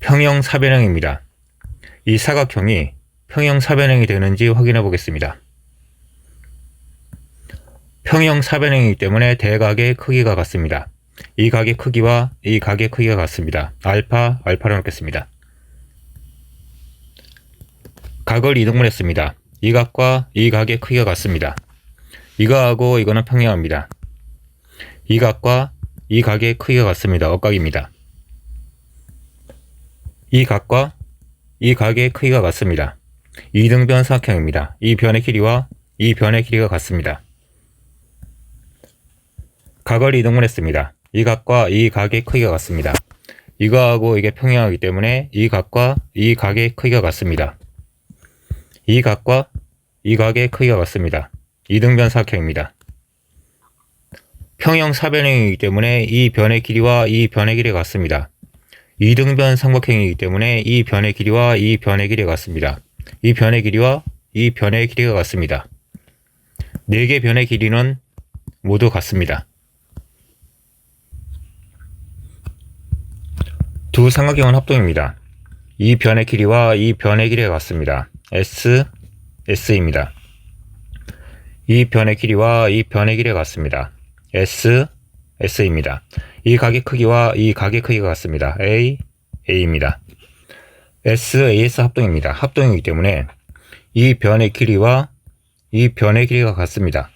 평형사변형입니다. 이 사각형이 평형사변형이 되는지 확인해 보겠습니다. 평형사변형이기 때문에 대각의 크기가 같습니다. 이 각의 크기와 이 각의 크기가 같습니다. 알파를 놓겠습니다. 각을 이등분했습니다. 이 각과 이 각의 크기가 같습니다. 이거하고 이거는 평행합니다. 이 각과 이 각의 크기가 같습니다. 억각입니다. 이 각과 이 각의 크기가 같습니다. 이등변 사각형입니다. 이 변의 길이와 이 변의 길이가 같습니다. 각을 이등분했습니다. 이 각과 이 각의 크기가 같습니다. 이거하고 이게 평행하기 때문에 이 각과 이 각의 크기가 같습니다. 이 각과 이 각의 크기가 같습니다. 이등변 사각형입니다. 평형사변형이기 때문에 이 변의 길이와 이 변의 길이가 같습니다. 이등변 삼각형이기 때문에 이 변의 길이와 이 변의 길이가 같습니다. 이 변의 길이와 이 변의 길이가 같습니다. 4개 변의 길이는 모두 같습니다. 두 삼각형은 합동입니다. 이 변의 길이와 이 변의 길이가 같습니다. S입니다. 이 변의 길이와 이 변의 길이가 같습니다. S입니다. 이 각의 크기와 이 각의 크기가 같습니다. A입니다. SAS 합동입니다. 합동이기 때문에 이 변의 길이와 이 변의 길이가 같습니다.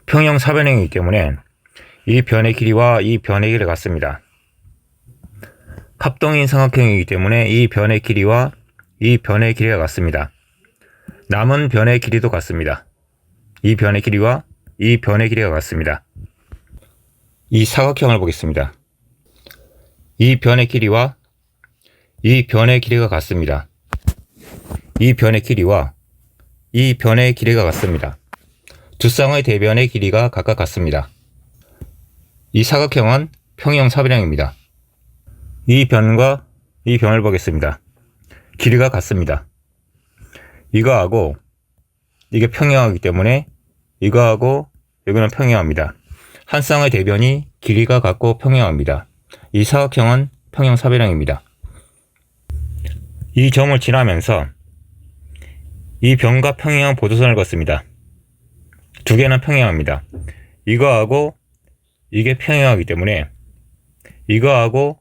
평형사변형이기 때문에 이 변의 길이와 이 변의 길이가 같습니다. 합동인 삼각형이기 때문에 이 변의 길이와 이 변의 길이가 같습니다. 남은 변의 길이도 같습니다. 이 변의 길이와 이 변의 길이가 같습니다. 이 사각형을 보겠습니다. 이 변의 길이와 이 변의 길이가 같습니다. 이 변의 길이와 이 변의 길이가 같습니다. 두 쌍의 대변의 길이가 각각 같습니다. 이 사각형은 평형사변형입니다. 이 변과 이 변을 보겠습니다. 길이가 같습니다. 이거하고 이게 평행하기 때문에 이거하고 이거는 평행합니다. 한 쌍의 대변이 길이가 같고 평행합니다. 이 사각형은 평형사변형입니다. 이 점을 지나면서 이 변과 평행한 보조선을 걷습니다. 두 개는 평행합니다. 이거하고 이게 평행하기 때문에 이거하고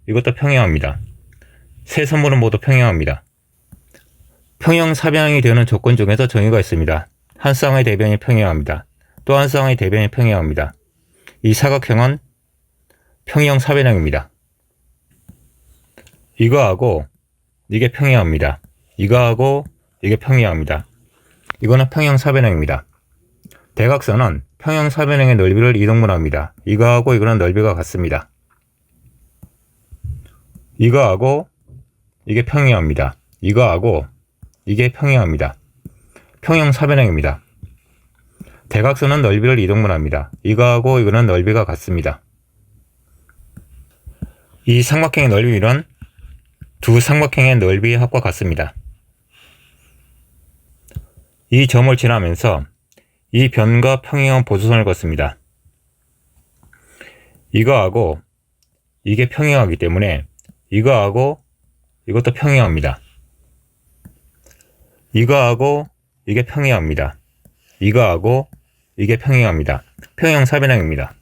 이것도 평행합니다. 세 선물은 모두 평행합니다. 평형사변형이 되는 조건 중에서 정의가 있습니다. 한 쌍의 대변이 평행합니다. 또 한 쌍의 대변이 평행합니다. 이 사각형은 평형사변형입니다. 이거하고 이게 평행합니다. 이거하고 이게 평행합니다. 이거는 평형사변형입니다. 대각선은 평형사변형의 넓이를 이등분합니다. 이거하고 이거는 넓이가 같습니다. 이거하고 이게 평행합니다. 이거하고 이게 평행합니다. 평형사변형입니다. 대각선은 넓이를 이등분합니다. 이거하고 이거는 넓이가 같습니다. 이 삼각형의 넓이는 두 삼각형의 넓이의 합과 같습니다. 이 점을 지나면서 이 변과 평행한 보조선을 걷습니다. 이거하고 이게 평행하기 때문에 이거하고 이것도 평행합니다. 이거하고 이게 평행합니다. 이거하고 이게 평행합니다. 평형사변형입니다.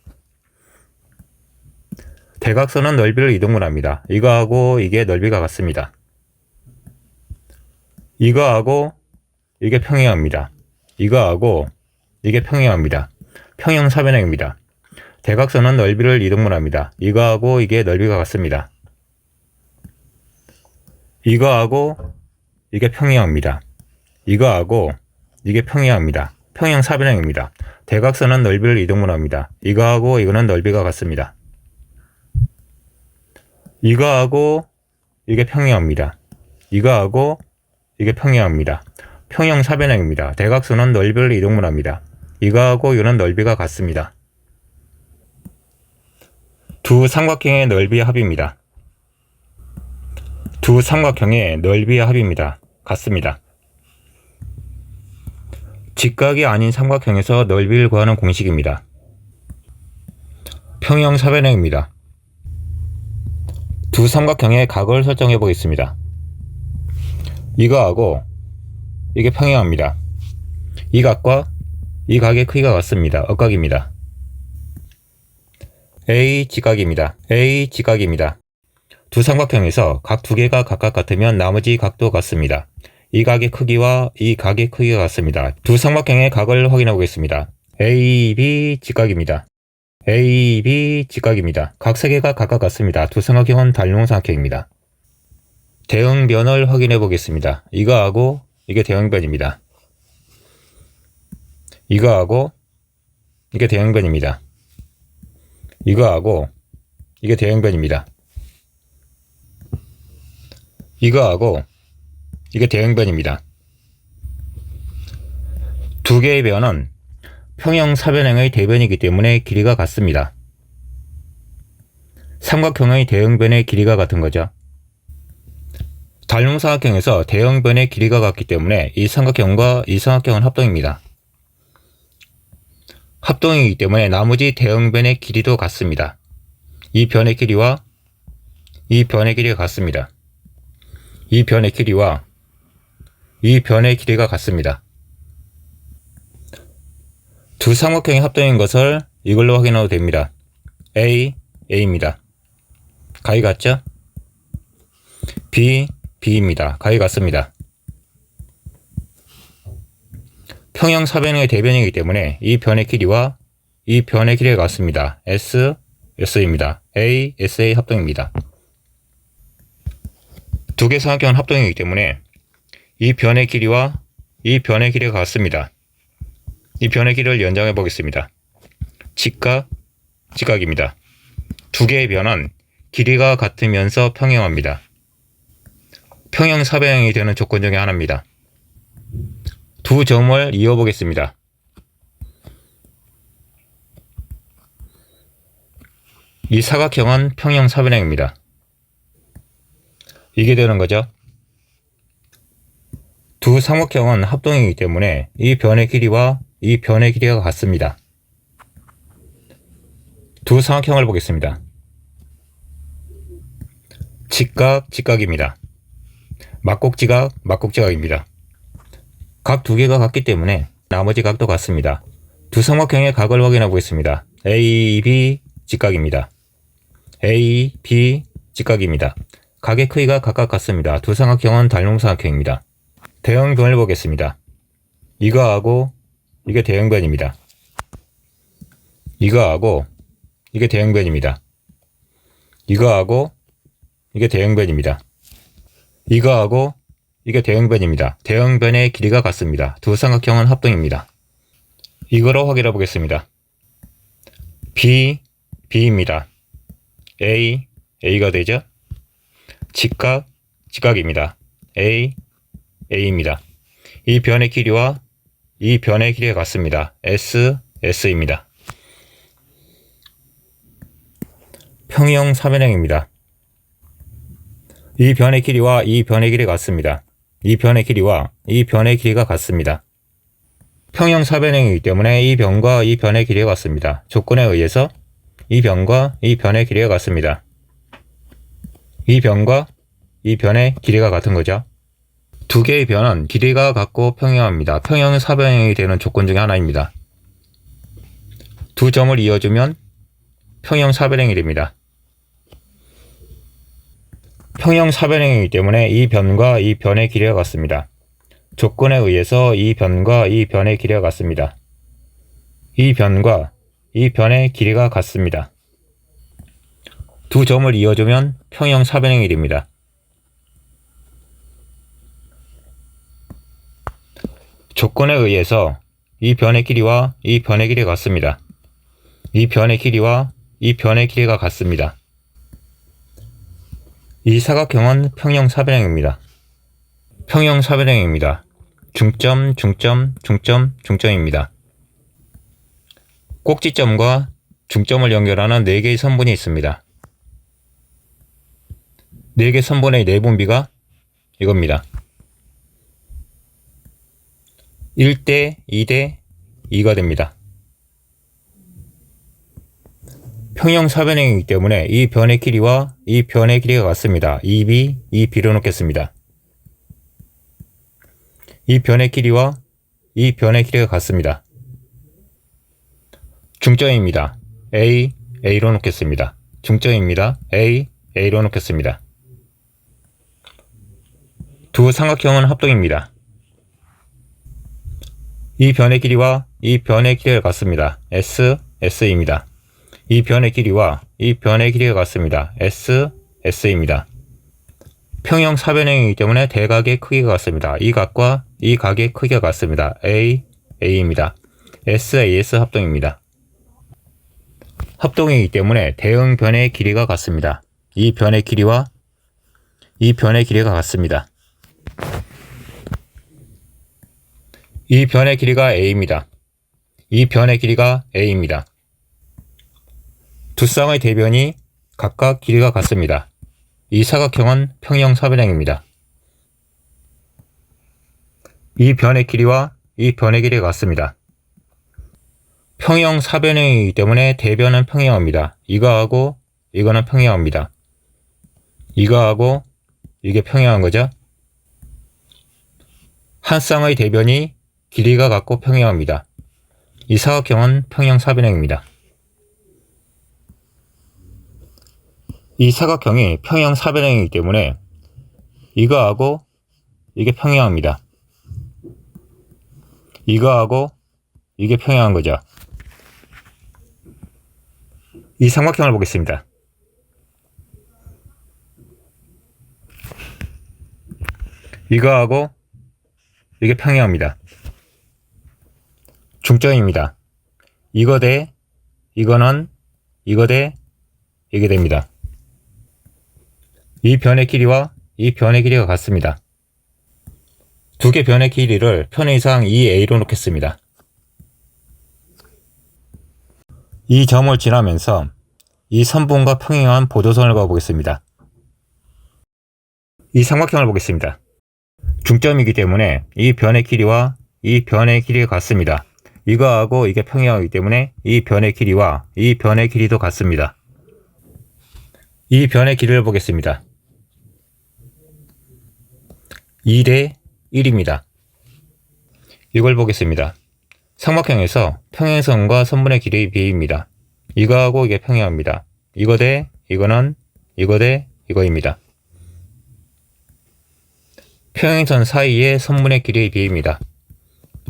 대각선은 넓이를 이등분합니다. 이거하고 이게 넓이가 같습니다. 이거하고 이게 평행합니다. 이거하고 이게 평행합니다. 평형사변형입니다. 대각선은 넓이를 이등분합니다. 이거하고 이게 넓이가 같습니다. 이거하고 이게 평행합니다. 이거하고 이게 평행합니다. 평형사변형입니다. 대각선은 넓이를 이등분합니다. 이거하고 이거는 넓이가 같습니다. 이거하고 이게 평행합니다. 이거하고 이게 평행합니다. 평형사변형입니다. 대각선은 넓이를 이등분합니다. 이거하고 이거는 넓이가 같습니다. 두 삼각형의 넓이의 합입니다. 두 삼각형의 넓이의 합입니다. 같습니다. 직각이 아닌 삼각형에서 넓이를 구하는 공식입니다. 평형사변형입니다. 두 삼각형의 각을 설정해 보겠습니다. 이거하고 이게 평행합니다. 이 각과 이 각의 크기가 같습니다. 억각입니다. A 직각입니다. A 직각입니다. 두 삼각형에서 각 두 개가 각각 같으면 나머지 각도 같습니다. 이 각의 크기와 이 각의 크기가 같습니다. 두 삼각형의 각을 확인해 보겠습니다. A, B 직각입니다. A, B 직각입니다. 각 세 개가 각각 같습니다. 두 삼각형은 달룡삼각형입니다. 대응변을 확인해 보겠습니다. 이거하고 이게 대응변입니다. 이거하고 이게 대응변입니다. 이거하고 이게 대응변입니다. 이거하고 이게 대응변입니다. 두 개의 변은 평형사변형의 대변이기 때문에 길이가 같습니다. 삼각형의 대응변의 길이가 같은 거죠. 달룡삼각형에서 대응변의 길이가 같기 때문에 이 삼각형과 이 삼각형은 합동입니다. 합동이기 때문에 나머지 대응변의 길이도 같습니다. 이 변의 길이와 이 변의 길이가 같습니다. 이 변의 길이와 이 변의 길이가 같습니다. 두 삼각형이 합동인 것을 이걸로 확인해도 됩니다. A, A입니다. 각이 같죠? B, B입니다. 각이 같습니다. 평형사변형의 대변이기 때문에 이 변의 길이와 이 변의 길이가 같습니다. S, S입니다. A, SA 합동입니다. 두 개 삼각형은 합동이기 때문에 이 변의 길이와 이 변의 길이가 같습니다. 이 변의 길이를 연장해 보겠습니다. 직각, 직각입니다. 두 개의 변은 길이가 같으면서 평행합니다. 평형사변형이 되는 조건 중에 하나입니다. 두 점을 이어 보겠습니다. 이 사각형은 평형사변형입니다. 이게 되는 거죠. 두 삼각형은 합동이기 때문에 이 변의 길이와 이 변의 길이가 같습니다. 두 삼각형을 보겠습니다. 직각, 직각입니다. 막곡지각, 막곡지각입니다. 각 두 개가 같기 때문에 나머지 각도 같습니다. 두 삼각형의 각을 확인해 보겠습니다. A, B 직각입니다. A, B 직각입니다. 각의 크기가 각각 같습니다. 두 삼각형은 달룡삼각형입니다. 대응변을 보겠습니다. 이거하고 이게 대응변입니다. 이거하고 이게 대응변입니다. 이거하고 이게 대응변입니다. 이거하고 이게 대응변입니다. 대응변의 길이가 같습니다. 두 삼각형은 합동입니다. 이거로 확인해 보겠습니다. B, B입니다. A, A가 되죠? 직각, 직각입니다. A, A입니다. 이 변의 길이와 이 변의 길이가 같습니다. S, S입니다. 평형사변형입니다. 이 변의 길이와 이 변의 길이가 같습니다. 이 변의 길이와 이 변의 길이가 같습니다. 평형사변형이기 때문에 이 변과 이 변의 길이가 같습니다. 조건에 의해서 이 변과 이 변의 길이가 같습니다. 이 변과 이 변의 길이가 같은 거죠. 두 개의 변은 길이가 같고 평행합니다. 평형사변형이 되는 조건 중에 하나입니다. 두 점을 이어주면 평형사변형이 됩니다. 평형사변형이기 때문에 이 변과 이 변의 길이가 같습니다. 조건에 의해서 이 변과 이 변의 길이가 같습니다. 이 변과 이 변의 길이가 같습니다. 두 점을 이어주면 평형사변형이 됩니다. 조건에 의해서 이 변의 길이와 이 변의 길이가 같습니다. 이 변의 길이와 이 변의 길이가 같습니다. 이 사각형은 평형사변형입니다. 평형사변형입니다. 중점, 중점, 중점, 중점입니다. 꼭지점과 중점을 연결하는 4개의 선분이 있습니다. 4개 선분의 내분비가 이겁니다. 1대 2대 2가 됩니다. 평형사변형이기 때문에 이 변의 길이와 이 변의 길이가 같습니다. 2b, 2b로 놓겠습니다. 이 변의 길이와 이 변의 길이가 같습니다. 중점입니다. A, A로 놓겠습니다. 중점입니다. A, A로 놓겠습니다. 두 삼각형은 합동입니다. 이 변의 길이와 이 변의 길이가 같습니다. S, S입니다. 이 변의 길이와 이 변의 길이가 같습니다. S, S입니다. 평형사변형이기 때문에 대각의 크기가 같습니다. 이 각과 이 각의 크기가 같습니다. A, A입니다. S, AS 합동입니다. 합동이기 때문에 대응변의 길이가 같습니다. 이 변의 길이와 이 변의 길이가 같습니다. 이 변의 길이가 A입니다. 이 변의 길이가 A입니다. 두 쌍의 대변이 각각 길이가 같습니다. 이 사각형은 평형사변형입니다. 이 변의 길이와 이 변의 길이가 같습니다. 평형사변형이기 때문에 대변은 평행합니다. 이거하고 이거는 평행합니다. 이거하고 이게 평행한 거죠. 한 쌍의 대변이 길이가 같고 평행합니다. 이 사각형은 평형사변형입니다. 이 사각형이 평형사변형이기 때문에 이거하고 이게 평행합니다. 이거하고 이게 평행한 거죠. 이 삼각형을 보겠습니다. 이거하고 이게 평행합니다. 중점입니다. 이거 대 이거는 이거 대 이게 됩니다. 이 변의 길이와 이 변의 길이가 같습니다. 두 개 변의 길이를 편의상 2a로 놓겠습니다. 이 점을 지나면서 이 선분과 평행한 보도선을 그어보겠습니다. 이 삼각형을 보겠습니다. 중점이기 때문에 이 변의 길이와 이 변의 길이가 같습니다. 이거하고 이게 평행하기 때문에 이 변의 길이와 이 변의 길이도 같습니다. 이 변의 길이를 보겠습니다. 2대 1입니다. 이걸 보겠습니다. 삼각형에서 평행선과 선분의 길이의 비입니다. 이거하고 이게 평행합니다. 이거 대 이거는 이거 대 이거입니다. 평행선 사이의 선분의 길이의 비입니다.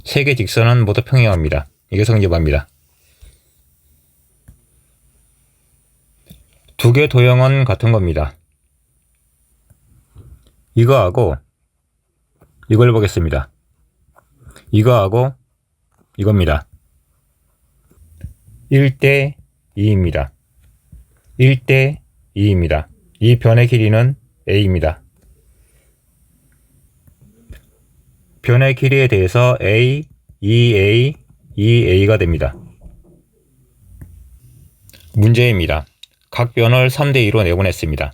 세 개 직선은 모두 평행합니다. 이게 성립합니다. 두 개 도형은 같은 겁니다. 이거하고 이걸 보겠습니다. 이거하고 이겁니다. 1대 2입니다. 1대 2입니다. 이 변의 길이는 A입니다. 변의 길이에 대해서 A, 2A, 2A가 됩니다. 문제입니다. 각 변을 3대 2로 내보냈습니다.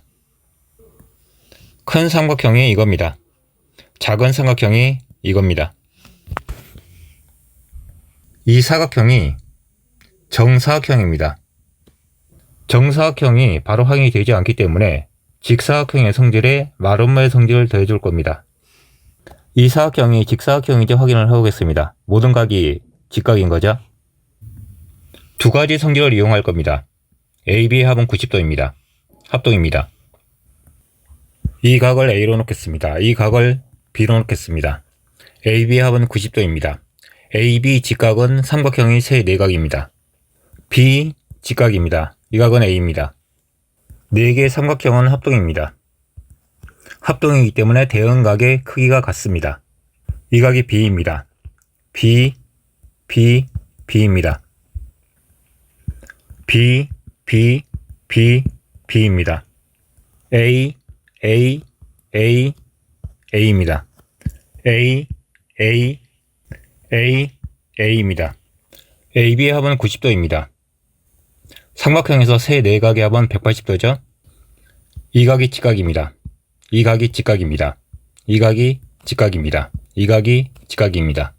큰 삼각형이 이겁니다. 작은 삼각형이 이겁니다. 이 사각형이 정사각형입니다. 정사각형이 바로 확인이 되지 않기 때문에 직사각형의 성질에 마름모의 성질을 더해줄 겁니다. 이 사각형이 직사각형인지 확인을 해보겠습니다. 모든 각이 직각인 거죠? 두 가지 성질을 이용할 겁니다. AB의 합은 90도입니다. 합동입니다. 이 각을 A로 놓겠습니다. 이 각을 B로 놓겠습니다. AB의 합은 90도입니다. AB 직각은 삼각형이 세 내각입니다. B 직각입니다. 이 각은 A입니다. 4개의 삼각형은 합동입니다. 합동이기 때문에 대응각의 크기가 같습니다. 이 각이 B입니다. B, B, B입니다. B, B, B, B입니다. A, A, A, A입니다. A, A, A, A입니다. AB의 합은 90도입니다. 삼각형에서 세 내각의 합은 180도죠? 이 각이 직각입니다. 이 각이 직각입니다. 이 각이 직각입니다. 이 각이 직각입니다.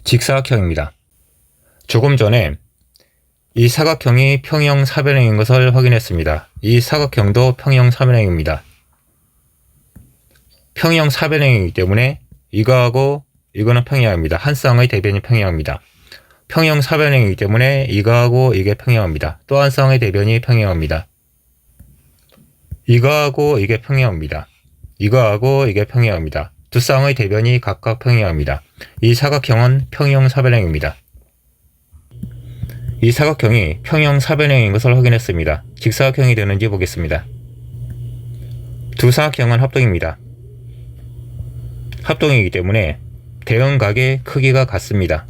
직사각형입니다. 조금 전에 이 사각형이 평형 사변형인 것을 확인했습니다. 이 사각형도 평형 사변형입니다. 평형 사변형이기 때문에 이거하고 이거는 평행합니다. 한 쌍의 대변이 평행합니다. 평형 사변형이기 때문에 이거하고 이게 평행합니다. 또 한 쌍의 대변이 평행합니다. 이거하고 이게 평행합니다. 이거하고 이게 평행합니다. 두 쌍의 대변이 각각 평행합니다. 이 사각형은 평형 사변형입니다. 이 사각형이 평형 사변형인 것을 확인했습니다. 직사각형이 되는지 보겠습니다. 두 사각형은 합동입니다. 합동이기 때문에 대형각의 크기가 같습니다.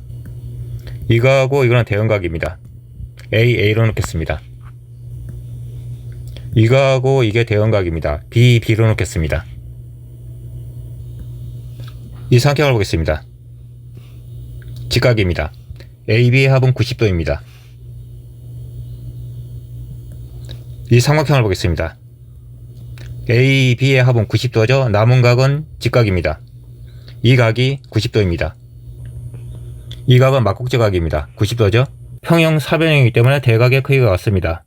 이거하고 이거는 대형각입니다. A로 놓겠습니다. 이거하고 이게 대형각입니다. B로 놓겠습니다. 이 삼각형을 보겠습니다. 직각입니다. AB의 합은 90도입니다. 이 삼각형을 보겠습니다. AB의 합은 90도죠. 남은 각은 직각입니다. 이 각이 90도입니다. 이 각은 막국지각입니다. 90도죠. 평형 사변형이기 때문에 대각의 크기가 같습니다.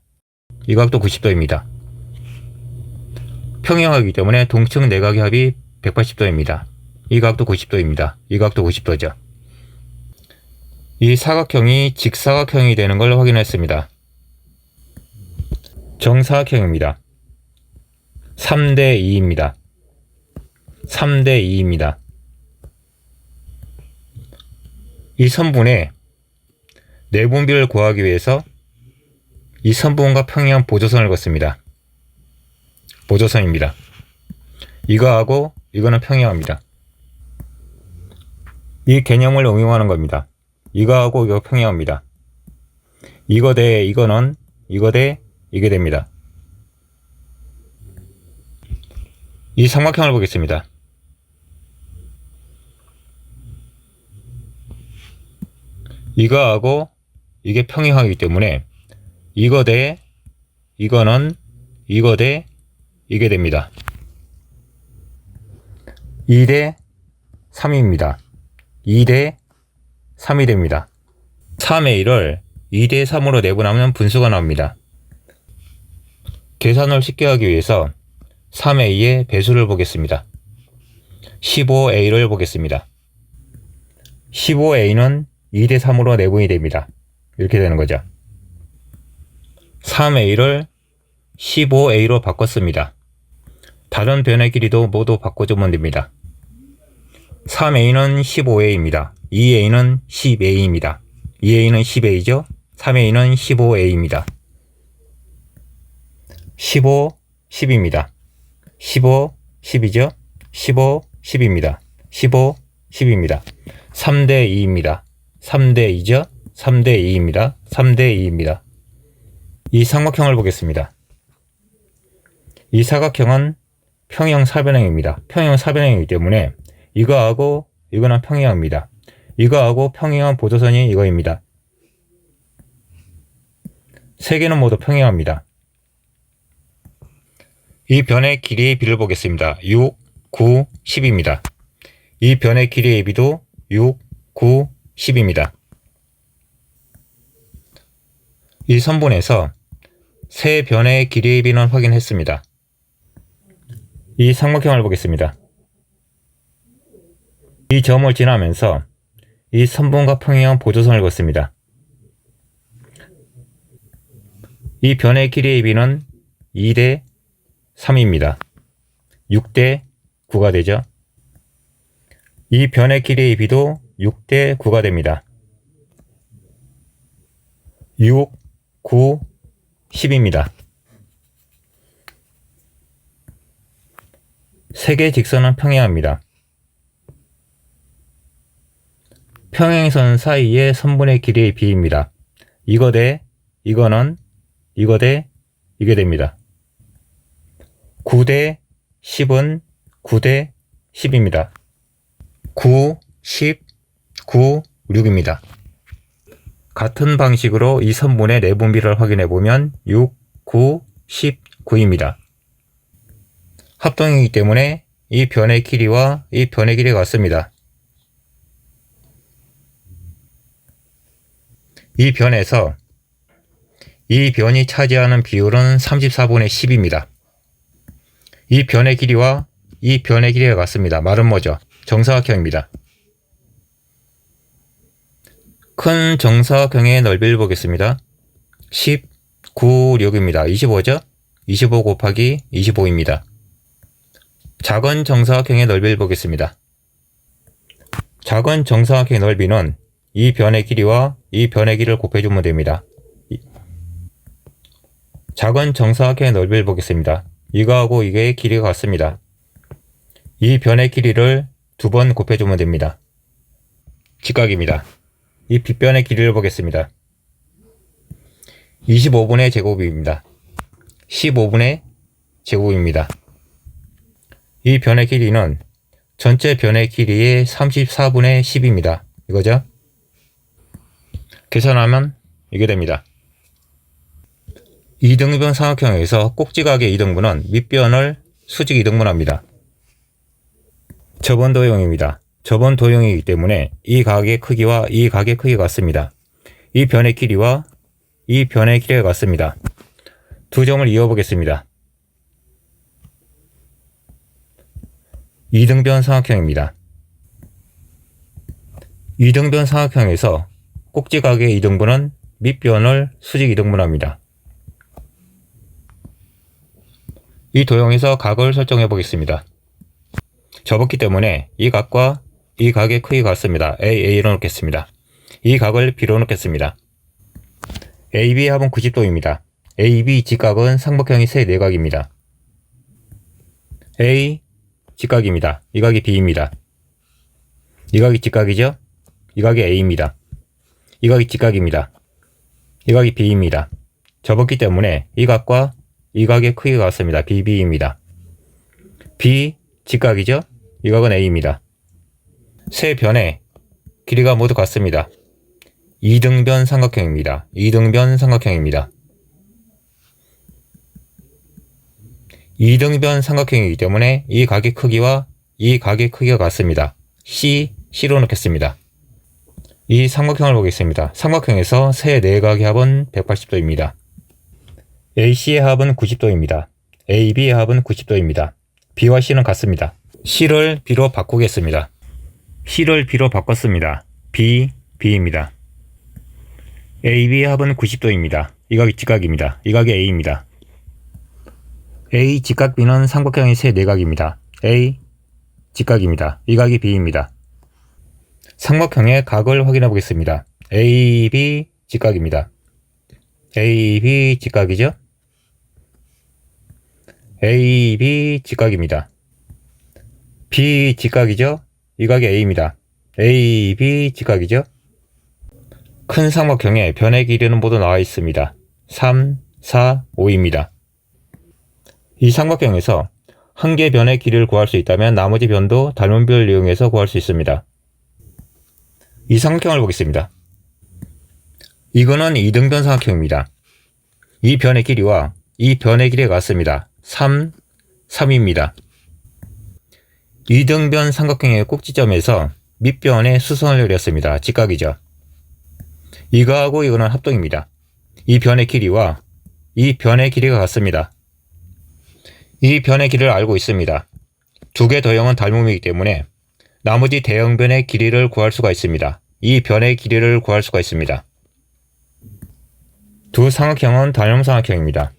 이 각도 90도입니다. 평형이기 때문에 동측 내각의 합이 180도입니다. 이 각도 90도입니다. 이 각도 90도죠. 이 사각형이 직사각형이 되는 걸 확인했습니다. 정사각형입니다. 3대 2입니다. 3대 2입니다. 이 선분의 내분비를 구하기 위해서 이 선분과 평행한 보조선을 걷습니다. 보조선입니다. 이거하고 이거는 평행합니다. 이 개념을 응용하는 겁니다. 이거하고 이거 평행합니다. 이거 대 이거는 이거 대 이게 됩니다. 이 삼각형을 보겠습니다. 이거하고 이게 평행하기 때문에 이거 대 이거는 이거 대 이게 됩니다. 2대 3입니다. 2대 3이 됩니다. 3의 1을 2대 3으로 내분하면 분수가 나옵니다. 계산을 쉽게 하기 위해서 3의 2의 배수를 보겠습니다. 15a를 보겠습니다. 15a는 2대 3으로 내분이 됩니다. 이렇게 되는 거죠. 3a를 15a로 바꿨습니다. 다른 변의 길이도 모두 바꿔주면 됩니다. 3a는 15a입니다. 2a는 10a입니다. 2a는 10a죠. 3a는 15a입니다. 15, 10입니다. 15, 10이죠. 15, 10입니다. 15, 10입니다. 3대 2입니다. 3대 2죠. 3대 2입니다. 3대 2입니다. 이 삼각형을 보겠습니다. 이 사각형은 평형 사변형입니다. 평형 사변형이기 때문에 이거하고 이거는 평행합니다. 이거하고 평행한 보조선이 이거입니다. 세 개는 모두 평행합니다. 이 변의 길이의 비를 보겠습니다. 6, 9, 10입니다. 이 변의 길이의 비도 6, 9, 10입니다. 이 선분에서 세 변의 길이의 비는 확인했습니다. 이 삼각형을 보겠습니다. 이 점을 지나면서 이 선분과 평행한 보조선을 걷습니다. 이 변의 길이의 비는 2대 3입니다. 6대 9가 되죠. 이 변의 길이의 비도 6대 9가 됩니다. 6, 9, 10입니다. 세 개의 직선은 평행합니다. 평행선 사이의 선분의 길이의 비입니다. 이거 대 이거는 이거 대 이게 됩니다. 9대 10은 9대 10입니다. 9, 10, 9, 6입니다. 같은 방식으로 이 선분의 내분비를 확인해 보면 6, 9, 10, 9입니다. 합동이기 때문에 이 변의 길이와 이 변의 길이가 같습니다. 이 변에서 이 변이 차지하는 비율은 34분의 10입니다. 이 변의 길이와 이 변의 길이가 같습니다. 말은 뭐죠? 정사각형입니다. 큰 정사각형의 넓이를 보겠습니다. 10, 9, 6입니다. 25죠? 25 곱하기 25입니다. 작은 정사각형의 넓이를 보겠습니다. 작은 정사각형의 넓이는 이 변의 길이와 이 변의 길이를 곱해주면 됩니다. 작은 정사각형의 넓이를 보겠습니다. 이거하고 이게 길이가 같습니다. 이 변의 길이를 2번 곱해주면 됩니다. 직각입니다. 이 빗변의 길이를 보겠습니다. 25분의 제곱입니다. 15분의 제곱입니다. 이 변의 길이는 전체 변의 길이의 34분의 10입니다. 이거죠? 계산하면 이게 됩니다. 이등변 삼각형에서 꼭지각의 이등분은 밑변을 수직 이등분합니다. 저번 도형입니다. 저번 도형이기 때문에 이 각의 크기와 이 각의 크기가 같습니다. 이 변의 길이와 이 변의 길이가 같습니다. 두 점을 이어보겠습니다. 이등변 삼각형입니다. 이등변 삼각형에서 꼭지각의 이등분은 밑변을 수직 이등분합니다. 이 도형에서 각을 설정해 보겠습니다. 접었기 때문에 이 각과 이 각의 크기가 같습니다. A로 놓겠습니다. 이 각을 B로 놓겠습니다. AB의 합은 90도입니다. AB 직각은 삼각형이 세 내각입니다. A 직각입니다. 이 각이 B입니다. 이 각이 직각이죠? 이 각이 A입니다. 이 각이 직각입니다. 이 각이 B입니다. 접었기 때문에 이 각과 이 각의 크기가 같습니다. BB입니다. B 직각이죠? 이 각은 A입니다. 세 변의 길이가 모두 같습니다. 이등변 삼각형입니다. 이등변 삼각형입니다. 이등변 삼각형이기 때문에 이 각의 크기와 이 각의 크기가 같습니다. C로 놓겠습니다. 이 삼각형을 보겠습니다. 삼각형에서 세 내각의 합은 180도입니다. AC의 합은 90도입니다. AB의 합은 90도입니다. B와 C는 같습니다. C를 B로 바꾸겠습니다. C를 B로 바꿨습니다. B입니다. AB의 합은 90도입니다. 이 각이 직각입니다. 이 각이 A입니다. A 직각 B는 삼각형의 세 내각입니다. A 직각입니다. 이 각이 B입니다. 삼각형의 각을 확인해 보겠습니다. AB 직각입니다. AB 직각이죠? AB 직각입니다. B 직각이죠? 이 각이 A입니다. AB 직각이죠? 큰 삼각형의 변의 길이는 모두 나와 있습니다. 3, 4, 5입니다. 이 삼각형에서 한 개 변의 길이를 구할 수 있다면 나머지 변도 닮은 비율을 이용해서 구할 수 있습니다. 이 삼각형을 보겠습니다. 이거는 이등변 삼각형입니다. 이 변의 길이와 이 변의 길이가 같습니다. 3, 3입니다. 이등변 삼각형의 꼭지점에서 밑변에 수선을 그렸습니다. 직각이죠. 이거하고 이거는 합동입니다. 이 변의 길이와 이 변의 길이가 같습니다. 이 변의 길이를 알고 있습니다. 두 개 도형은 닮음이기 때문에 나머지 대형변의 길이를 구할 수가 있습니다. 이 변의 길이를 구할 수가 있습니다. 두 삼각형은 닮음 삼각형입니다.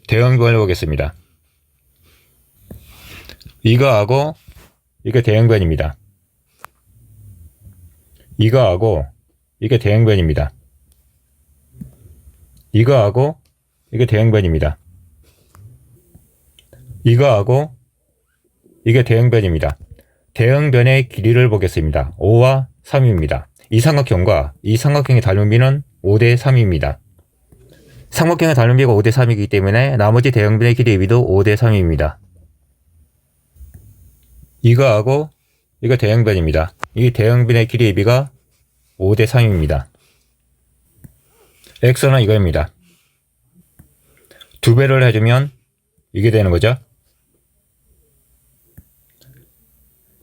대형변을 보겠습니다. 이거하고 이게 대형변입니다. 이거하고 이게 대형변입니다. 이거하고 이게 대형변입니다. 이거하고 이게 대형변입니다. 대형변의 길이를 보겠습니다. 5와 3입니다. 이 삼각형과 이 삼각형의 닮은비는 5대 3입니다. 삼각형의 닮은비가 5대 3이기 때문에 나머지 대형변의 길이의 비도 5대 3입니다. 이거하고 이거 대형변입니다. 이 대형변의 길이의 비가 5대 3입니다. X는 이거입니다. 2배를 해주면 이게 되는 거죠.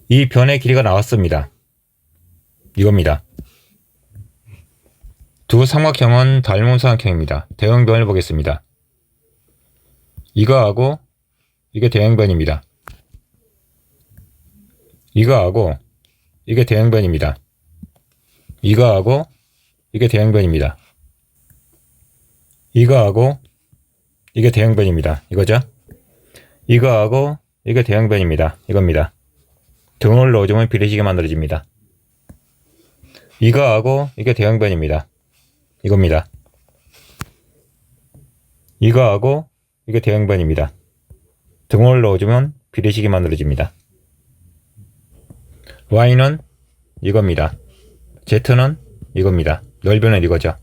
이 변의 길이가 나왔습니다. 이겁니다. 두 삼각형은 닮은 삼각형입니다. 대형변을 보겠습니다. 이거하고 이게 대형변입니다. 이거하고 이게 대형변입니다. 이거하고 이게 대형변입니다. 이거하고 이게 대형변입니다. 이거죠? 이거하고 이게 대형변입니다. 이겁니다. 등호를 넣어주면 비례식이 만들어집니다. 이거하고 이게 대형변입니다. 이겁니다. 이거하고 이게 대형변입니다. 등호를 넣어주면 비례식이 만들어집니다. y는 이겁니다. z는 이겁니다. 넓이는 이거죠.